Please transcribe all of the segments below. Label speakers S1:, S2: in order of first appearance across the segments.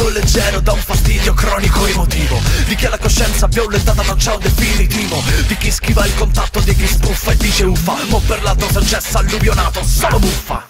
S1: fatto leggero da un fastidio cronico emotivo, di chi ha la coscienza violentata da un ciao definitivo, di chi schiva il contatto, di chi spuffa e dice uffa, mo per l'altro saggezza alluvionato solo muffa.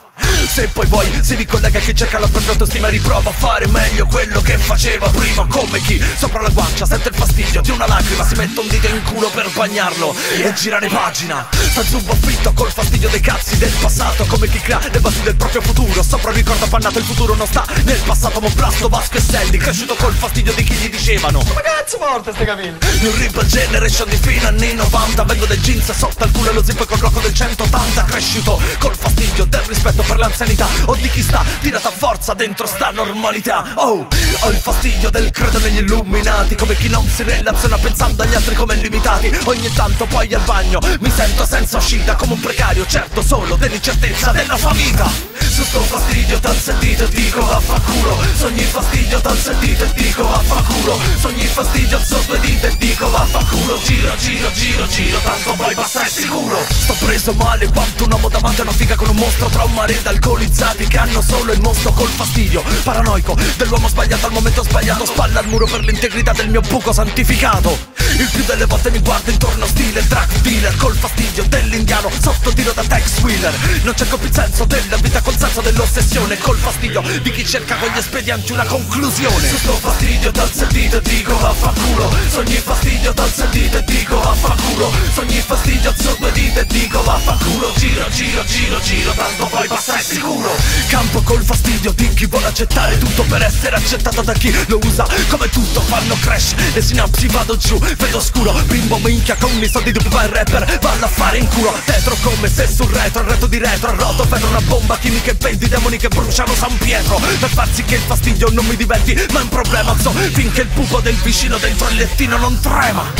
S1: Se poi vuoi si ricollega a chi cerca la propria autostima e riprova a fare meglio quello che faceva prima, come chi sopra la guancia sente il fastidio di una lacrima, si mette un dito in culo per bagnarlo e girare pagina. Sta zumbo afflitto col fastidio dei cazzi del passato, come chi crea le basi del proprio futuro, sopra un ricordo appannato, il futuro non sta nel passato, mo Blasto, Vasco e Selli, cresciuto col fastidio di chi gli dicevano come cazzo morte ste capelli. New Rip Generation di fino anni 90, vengo del jeans sotto al culo e lo zip col blocco del 180, cresciuto col fastidio del rispetto per l'anzianità, o di chi sta tirata a forza dentro sta normalità. Oh, ho il fastidio del credo negli illuminati, come chi non si relaziona pensando agli altri come limitati. Ogni tanto poi al bagno mi sento senza uscita, come un precario certo solo dell'incertezza della sua vita. Su sto fastidio t'al sentito e dico vaffanculo, sogni fastidio t'al sentito e dico vaffanculo, sogni fastidio alzo due dita e dico vaffanculo, giro giro giro giro tanto poi passare sicuro. Sto preso male quanto un uomo davanti a una figa con un mostro tra un mare d'alcolizzati che hanno solo il mostro col fastidio paranoico dell'uomo sbagliato al momento sbagliato, spalla al muro per l'integrità del mio buco santificato. Il più delle volte mi guardo intorno stile drug dealer, col fastidio dell'indiano sotto tiro da Tex Wheeler. Non cerco più il senso della vita col senso dell'ossessione, col fastidio di chi cerca con gli espedienti una conclusione. Su sto fastidio t'al sentito e dico vaffanculo, sogni fastidio t'al sentito e dico vaffanculo, sogni fastidio alzo due dita e dico vaffanculo, giro giro giro giro tanto poi passare sicuro. Campo col fastidio di chi vuole accettare tutto per essere accettato da chi lo usa come tutto. Fanno crash le sinapsi, vado giù, vedo scuro, bimbo minchia con i soldi di un rapper, vanno a fare in culo tetro come se sul retro, il retro di retro, a roto per una bomba chimica e 20 demoni che bruciano San Pietro, per far sì che il fastidio non mi diventi mai un problema, so finché il pupo del vicino dentro il lettino non trema.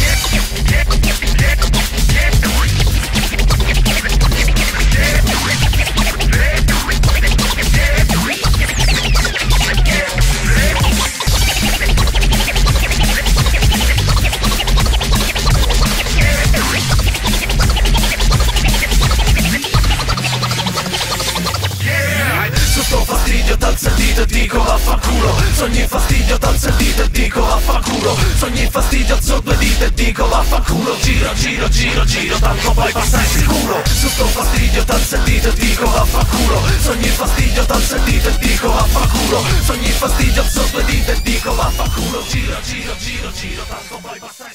S1: T'al sentito e dico vaffanculo, sogni fastidio t'al sentito e dico vaffanculo, sogni fastidio alzo due dita e dico vaffanculo, giro giro giro giro tanto poi passare sicuro. Su sto fastidio t'al sentito e dico vaffanculo, sogni fastidio t'al sentito e dico vaffanculo, sogni fastidio alzo due dita e dico vaffanculo, giro giro giro giro tanto poi passare